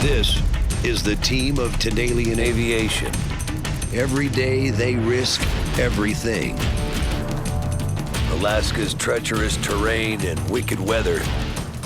This is the team of Tenalian Aviation. Every day they risk everything. Alaska's treacherous terrain and wicked weather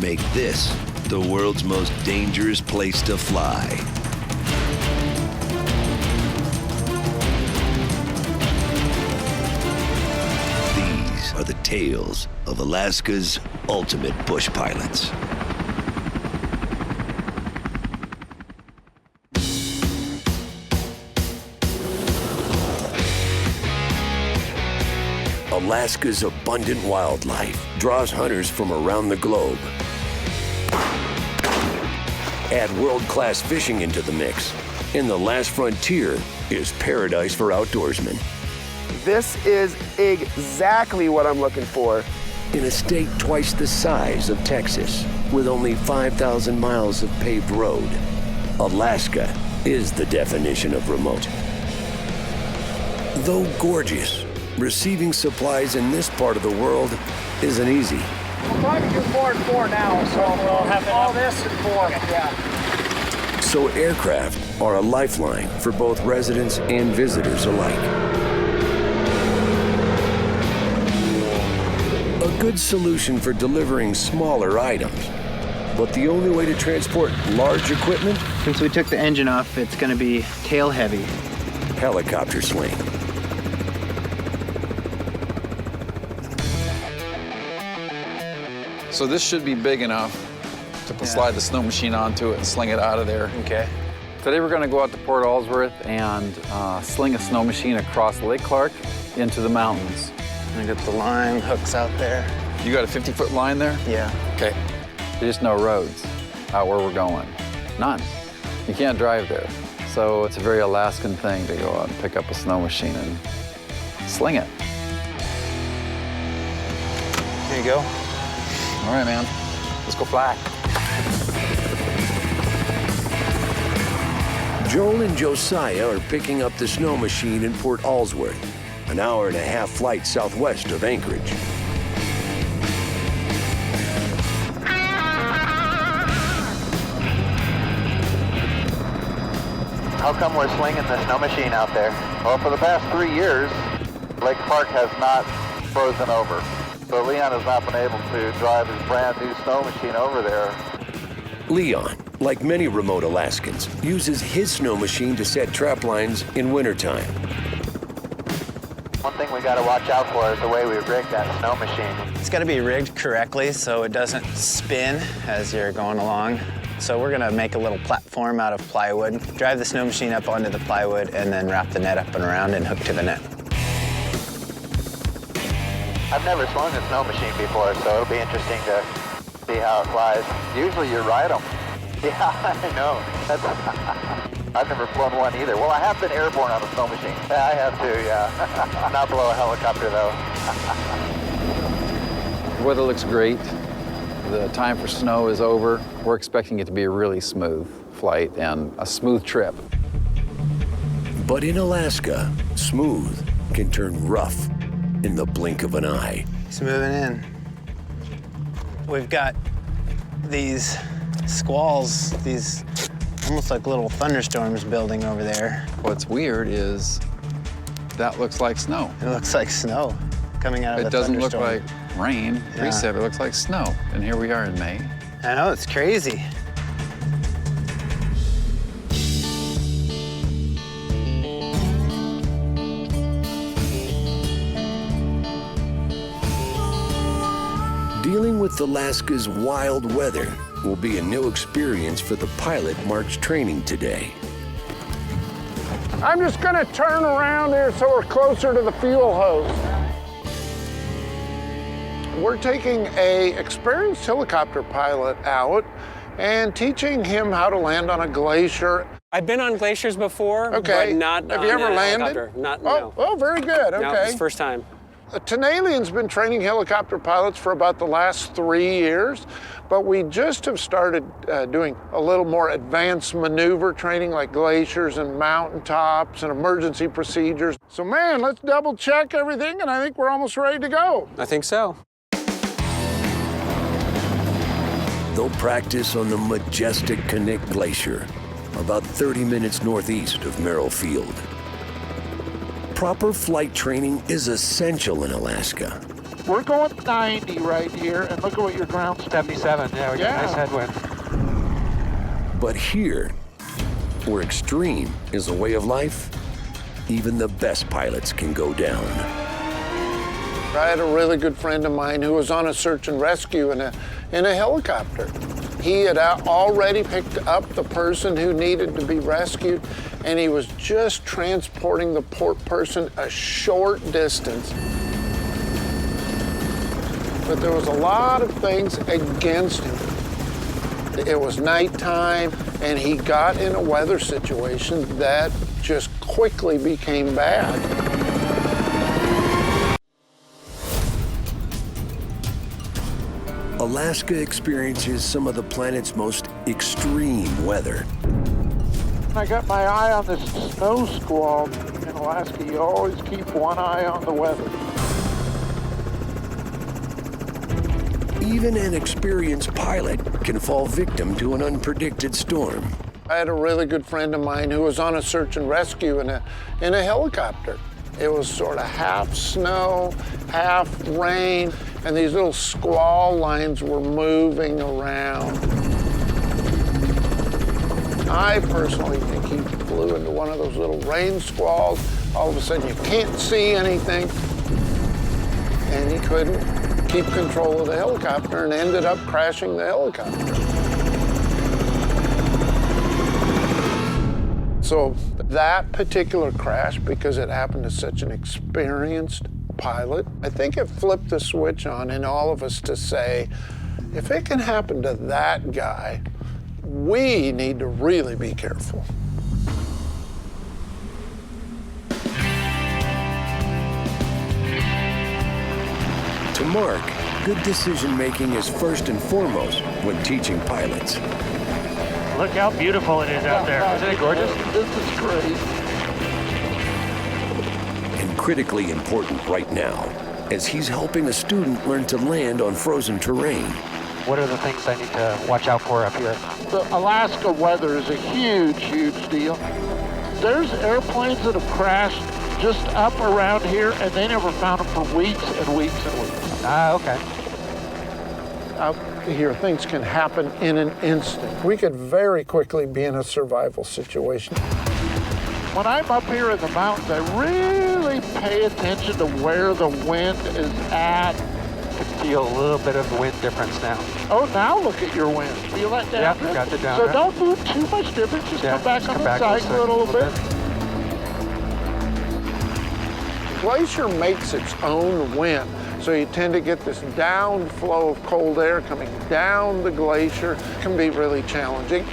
make this the world's most dangerous place to fly. These are the tales of Alaska's ultimate bush pilots. Alaska's abundant wildlife draws hunters from around the globe. Add world-class fishing into the mix, and the last frontier is paradise for outdoorsmen. This is exactly what I'm looking for. In a state twice the size of Texas, with only 5,000 miles of paved road, Alaska is the definition of remote. Though gorgeous, receiving supplies in this part of the world isn't easy. We're trying to do 4 and 4 now, so we'll have all this and 4. Yeah. So aircraft are a lifeline for both residents and visitors alike. A good solution for delivering smaller items, but the only way to transport large equipment? Since we took the engine off, it's going to be tail heavy. Helicopter sling. So this should be big enough to slide the snow machine onto it and sling it out of there. Okay. Today we're going to go out to Port Allsworth and sling a snow machine across Lake Clark into the mountains. I got the line hooks out there. You got a 50-foot line there? Yeah. Okay. There's just no roads out where we're going. None. You can't drive there. So it's a very Alaskan thing to go out and pick up a snow machine and sling it. Here you go. All right, man. Let's go fly. Joel and Josiah are picking up the snow machine in Port Allsworth, an hour-and-a-half flight southwest of Anchorage. How come we're slinging the snow machine out there? Well, for the past 3 years, Lake Clark has not frozen over. So Leon has not been able to drive his brand new snow machine over there. Leon, like many remote Alaskans, uses his snow machine to set trap lines in wintertime. One thing we got to watch out for is the way we rig that snow machine. It's got to be rigged correctly so it doesn't spin as you're going along. So we're gonna make a little platform out of plywood, drive the snow machine up onto the plywood, and then wrap the net up and around and hook to the net. I've never swung a snow machine before, so it'll be interesting to see how it flies. Usually you ride them. Yeah, I know. I've never flown one either. Well, I have been airborne on a snow machine. Yeah, I have too, yeah. Not below a helicopter, though. The weather looks great. The time for snow is over. We're expecting it to be a really smooth flight and a smooth trip. But in Alaska, smooth can turn rough in the blink of an eye. It's moving in. We've got these squalls, these almost like little thunderstorms building over there. What's weird is that looks like snow. It looks like snow coming out of the It doesn't look thunderstorm. like rain, precip, it looks like snow. And here we are in May. I know, it's crazy. Dealing with Alaska's wild weather will be a new experience for the pilot Mark's training today. I'm just gonna turn around here so we're closer to the fuel hose. We're taking an experienced helicopter pilot out and teaching him how to land on a glacier. I've been on glaciers before, Okay. but not Have on you ever a landed? helicopter. Not, Oh, no. oh, very good, No, okay. it's the first time. Tenalian's been training helicopter pilots for about the last 3 years, but we just have started doing a little more advanced maneuver training like glaciers and mountaintops and emergency procedures. So man, let's double check everything and I think we're almost ready to go. I think so. They'll practice on the majestic Knik Glacier, about 30 minutes northeast of Merrill Field. Proper flight training is essential in Alaska. We're going 90 right here, and look at what your ground's 77, yeah, we got a nice headwind. But here, where extreme is a way of life, even the best pilots can go down. I had a really good friend of mine who was on a search and rescue in a helicopter. He had already picked up the person who needed to be rescued, and he was just transporting the poor person a short distance. But there was a lot of things against him. It was nighttime, and he got in a weather situation that just quickly became bad. Alaska experiences some of the planet's most extreme weather. I got my eye on this snow squall. In Alaska, you always keep one eye on the weather. Even an experienced pilot can fall victim to an unpredicted storm. I had a really good friend of mine who was on a search and rescue in a helicopter. It was sort of half snow, half rain, and these little squall lines were moving around. I personally think he flew into one of those little rain squalls. All of a sudden, you can't see anything, and he couldn't keep control of the helicopter and ended up crashing the helicopter. So that particular crash, because it happened to such an experienced pilot, I think it flipped the switch on in all of us to say, if it can happen to that guy, we need to really be careful. To Mark, good decision-making is first and foremost when teaching pilots. Look how beautiful it is out there. Isn't it gorgeous? This is great. And critically important right now, as he's helping a student learn to land on frozen terrain. What are the things I need to watch out for up here? The Alaska weather is a huge, huge deal. There's airplanes that have crashed just up around here, and they never found them for weeks and weeks and weeks. Ah, okay. Out here, things can happen in an instant. We could very quickly be in a survival situation. When I'm up here in the mountains, I really pay attention to where the wind is at. I can feel a little bit of the wind difference now. Oh, now look at your wind. Feel that down? Yeah, got the down. So don't move too much difference. Just come back on the side a little bit. Glacier makes its own wind, so you tend to get this downflow of cold air coming down the glacier. It can be really challenging.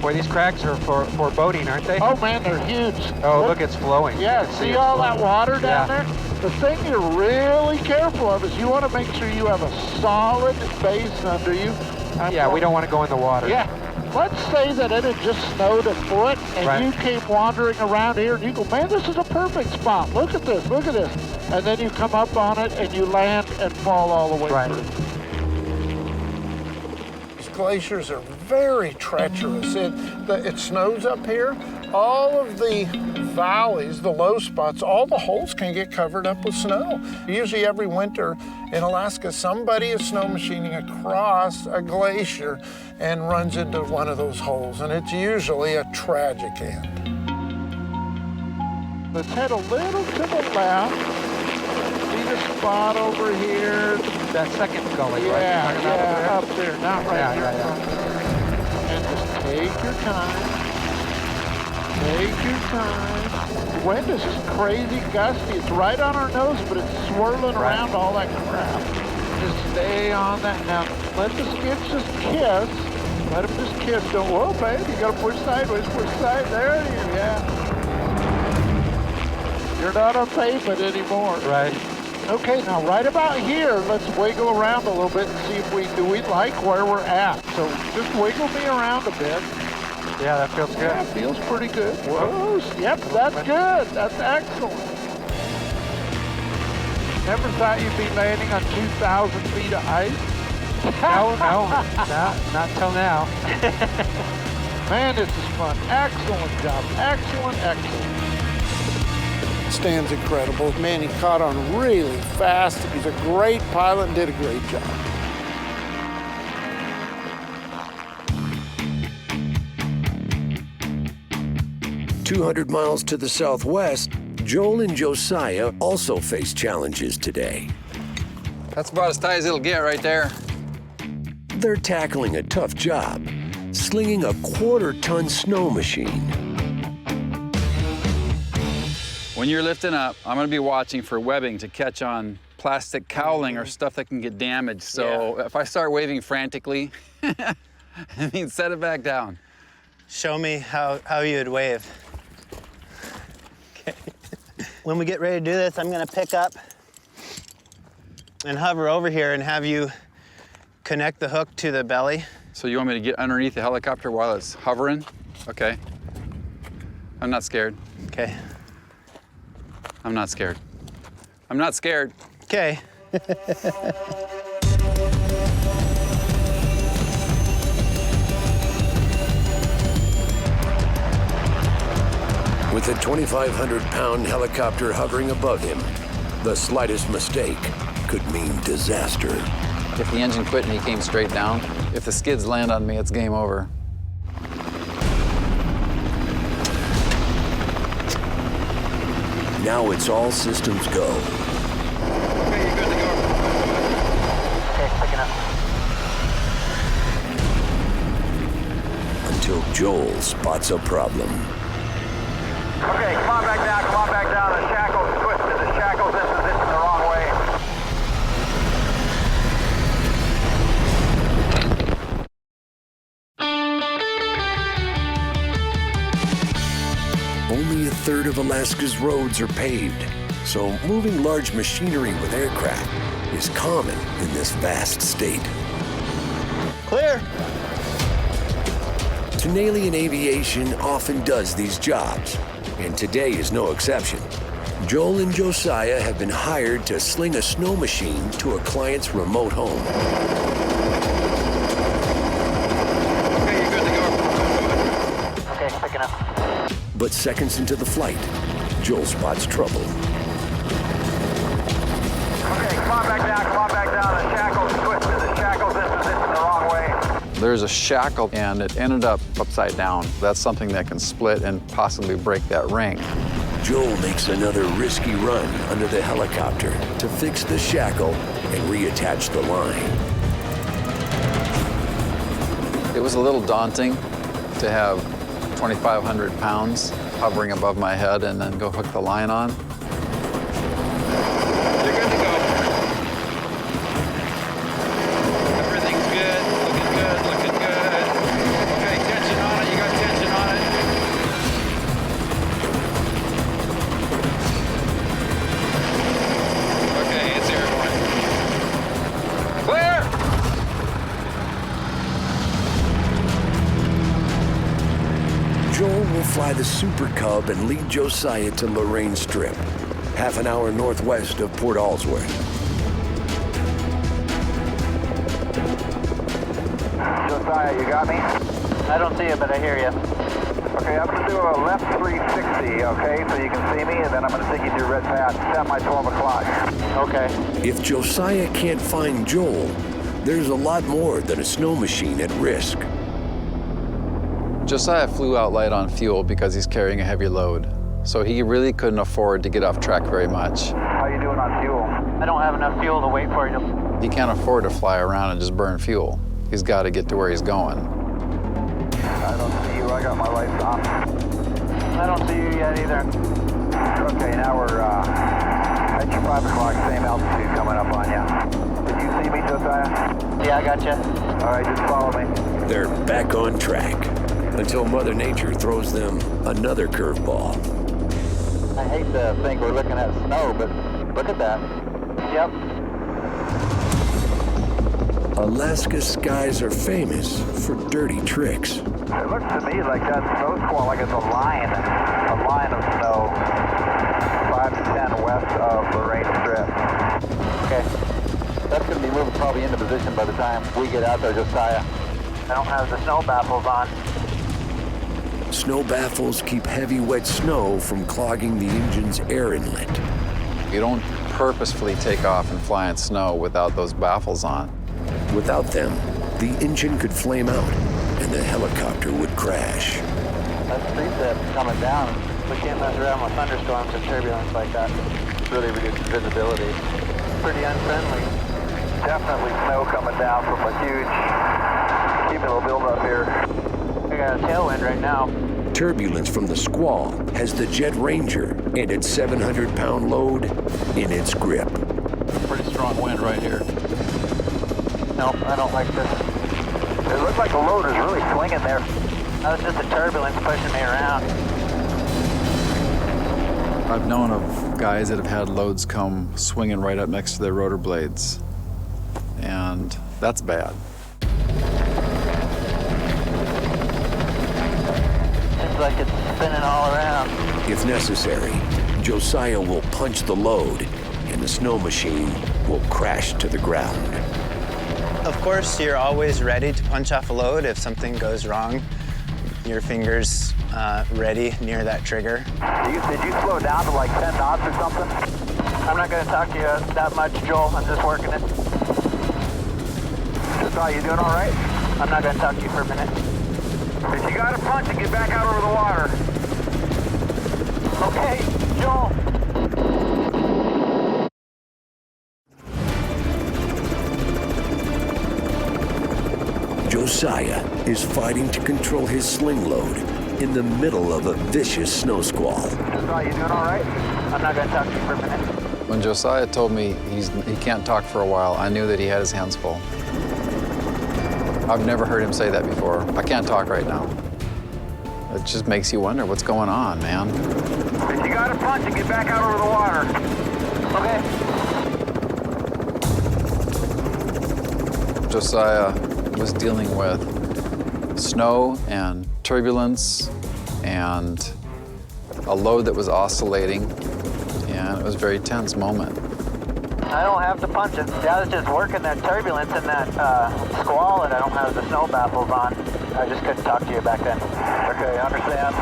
Boy, these cracks are for boating, aren't they? Oh man, they're huge. Oh, look, it's flowing. Yeah, see all that water down there? The thing you're really careful of is you want to make sure you have a solid base under you. Yeah, we don't want to go in the water. Yeah. Let's say that it had just snowed a foot and you came wandering around here and you go, man, this is a perfect spot. Look at this, look at this. And then you come up on it and you land and fall all the way through. These glaciers are very treacherous. It snows up here. All of the valleys, the low spots, all the holes can get covered up with snow. Usually every winter in Alaska, somebody is snow machining across a glacier and runs into one of those holes, and it's usually a tragic end. Let's head a little to the left. See the spot over here? That second gully, right? Yeah, up there, not right here. And just take your time. Take your time. The wind is just crazy gusty. It's right on our nose, but it's swirling around all that crap. Just stay on that. Now, let the skids just kiss. Let them just kiss. Don't, whoa, babe, you gotta push sideways, push side. There you go, yeah. You're not on pavement anymore. Right. Okay, now right about here, let's wiggle around a little bit and see if do we like where we're at. So just wiggle me around a bit. Yeah, that feels good. Yeah, it feels pretty good. Whoa, yep, that's good. That's excellent. Never thought you'd be landing on 2,000 feet of ice. No, not till now. Man, this is fun. Excellent job. Excellent, excellent. Stan's incredible. Man, he caught on really fast. He's a great pilot and did a great job. "200 miles to the southwest, Joel and Josiah also face challenges today. That's about as tight as it'll get right there. They're tackling a tough job, slinging a quarter-ton snow machine. When you're lifting up, I'm gonna be watching for webbing to catch on plastic cowling or stuff that can get damaged. So if I start waving frantically, I mean, set it back down. Show me how you'd wave. Okay. When we get ready to do this, I'm gonna pick up and hover over here and have you connect the hook to the belly. So you want me to get underneath the helicopter while it's hovering? Okay. I'm not scared. Okay. I'm not scared. I'm not scared. Okay. With a 2,500-pound helicopter hovering above him, the slightest mistake could mean disaster. If the engine quit and he came straight down, if the skids land on me, it's game over. Now it's all systems go. Okay, you're good to go. Okay, picking up. Until Joel spots a problem. Okay, come on back down, The shackle's twisted. The shackle's in position the wrong way. Only a third of Alaska's roads are paved, so moving large machinery with aircraft is common in this vast state. Clear. Tenalian Aviation often does these jobs, and today is no exception. Joel and Josiah have been hired to sling a snow machine to a client's remote home. Okay, you're good to go. Okay, picking up. But seconds into the flight, Joel spots trouble. Okay, come on back down, The shackle's twisted. The shackle's in position the wrong way. There's a shackle and it ended up upside down. That's something that can split and possibly break that ring. Joel makes another risky run under the helicopter to fix the shackle and reattach the line. It was a little daunting to have 2,500 pounds hovering above my head and then go hook the line on. You're good to go. Everything's good, looking good. Okay, tension on it, you got tension on it. Okay, it's airborne. Clear! Joel will fly the Super Cub and lead Josiah to Lorraine Strip, half an hour northwest of Port Allsworth. Josiah, you got me? I don't see it, but I hear you. Okay, I'm going to do a left 360, okay, so you can see me, and then I'm going to take you through red path, set my 12 o'clock. Okay. If Josiah can't find Joel, there's a lot more than a snow machine at risk. Josiah flew out light on fuel because he's carrying a heavy load. So he really couldn't afford to get off track very much. How you doing on fuel? I don't have enough fuel to wait for you. He can't afford to fly around and just burn fuel. He's got to get to where he's going. I don't see you. I got my lights on. I don't see you yet either. Okay, now we're at your 5 o'clock, same altitude coming up on you. Did you see me, Josiah? Yeah, I got you. All right, just follow me. They're back on track until Mother Nature throws them another curveball. I hate to think we're looking at snow, but look at that. Yep. Alaska skies are famous for dirty tricks. It looks to me like that snow squall, like it's a line of snow, 5 to 10 west of Lorraine Strip. Okay. That's going to be moving probably into position by the time we get out there, Josiah. I don't have the snow baffles on. Snow baffles keep heavy, wet snow from clogging the engine's air inlet. You don't purposefully take off and fly in snow without those baffles on. Without them, the engine could flame out and the helicopter would crash. That's precip coming down. We can't mess around with thunderstorms and turbulence like that. Really reduces visibility. Pretty unfriendly. Definitely snow coming down from a huge cumulus buildup here. We got a tailwind right now. Turbulence from the squall has the Jet Ranger and its 700-pound load in its grip. Pretty strong wind right here. No, I don't like this. It looks like the load is really swinging there. That was just the turbulence pushing me around. I've known of guys that have had loads come swinging right up next to their rotor blades, and that's bad. Seems like it's spinning all around. If necessary, Josiah will punch the load and the snow machine will crash to the ground. Of course, you're always ready to punch off a load if something goes wrong. Your fingers ready near that trigger. Did you slow down to like 10 knots or something? I'm not going to talk to you that much, Joel. I'm just working it. Josiah, you doing all right? I'm not going to talk to you for a minute. If you got to punch it, get back out over the water. Okay, Joel. Josiah is fighting to control his sling load in the middle of a vicious snow squall. Josiah, you doing all right? I'm not going to talk to you for a minute. When Josiah told me he can't talk for a while, I knew that he had his hands full. I've never heard him say that before. I can't talk right now. It just makes you wonder what's going on, man. If you got to punch it, get back out over the water. Okay. Josiah was dealing with snow and turbulence and a load that was oscillating, and it was a very tense moment. I don't have to punch it. I was just working that turbulence and that squall, and I don't have the snow baffles on. I just couldn't talk to you back then. Okay, I understand.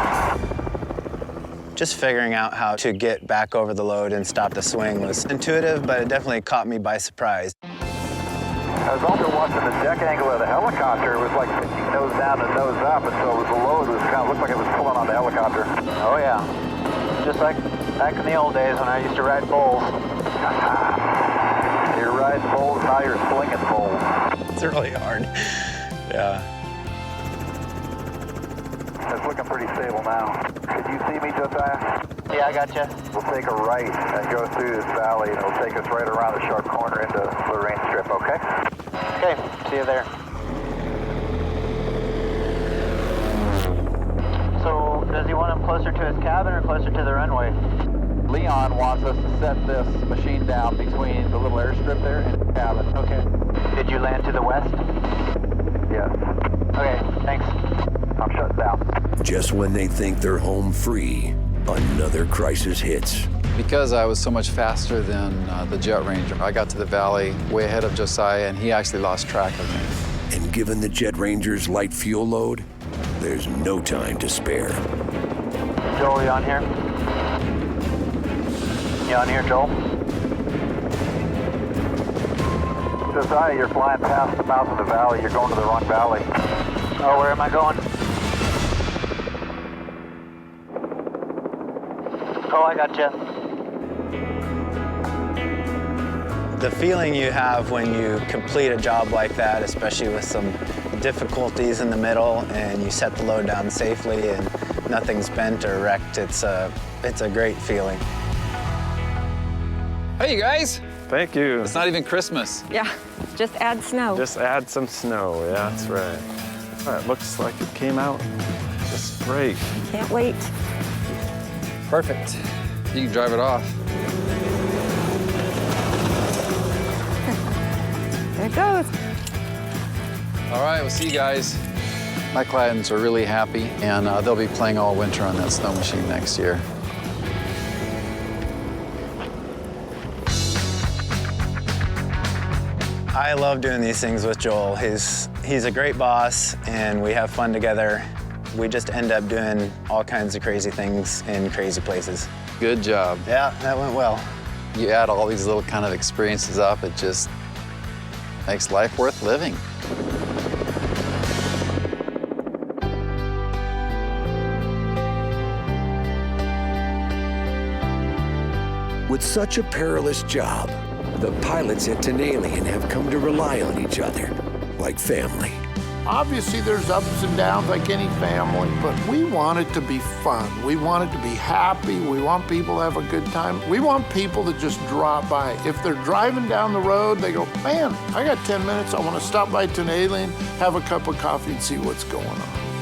Just figuring out how to get back over the load and stop the swing was intuitive, but it definitely caught me by surprise. I was also watching the deck angle of the helicopter. It was like pitching nose down and nose up, and so the load was kind of looked like it was pulling on the helicopter. Oh yeah, just like back in the old days when I used to ride bulls. You're riding bulls, now you're slinging bulls. It's really hard. Yeah. It's looking pretty stable now. Could you see me, Josiah? Yeah, I got you. We'll take a right and go through this valley, and it'll take us right around the sharp corner into the rain strip, okay? Okay, see you there. So, does he want him closer to his cabin or closer to the runway? Leon wants us to set this machine down between the little airstrip there and the cabin. Okay. Did you land to the west? Yes. Okay, thanks. I'm shut down. Just when they think they're home free, another crisis hits. Because I was so much faster than the Jet Ranger, I got to the valley way ahead of Josiah, and he actually lost track of me. And given the Jet Ranger's light fuel load, there's no time to spare. Joel, you on here? You on here, Joel? Josiah, you're flying past the mouth of the valley. You're going to the wrong valley. Oh, where am I going? Oh, I got you. The feeling you have when you complete a job like that, especially with some difficulties in the middle, and you set the load down safely and nothing's bent or wrecked, it's a great feeling. Hey, you guys. Thank you. It's not even Christmas. Yeah, just add snow. Just add some snow, yeah, that's right. It looks like it came out just great. Can't wait. Perfect. You can drive it off. There it goes. All right, we'll see you guys. My clients are really happy, and they'll be playing all winter on that snow machine next year. I love doing these things with Joel. He's a great boss, and we have fun together. We just end up doing all kinds of crazy things in crazy places. Good job. Yeah, that went well. You add all these little kind of experiences up, it just makes life worth living. With such a perilous job, the pilots at Tenalian have come to rely on each other like family. Obviously, there's ups and downs like any family, but we want it to be fun. We want it to be happy. We want people to have a good time. We want people to just drop by. If they're driving down the road, they go, man, I got 10 minutes. I want to stop by Tenalian, have a cup of coffee, and see what's going on.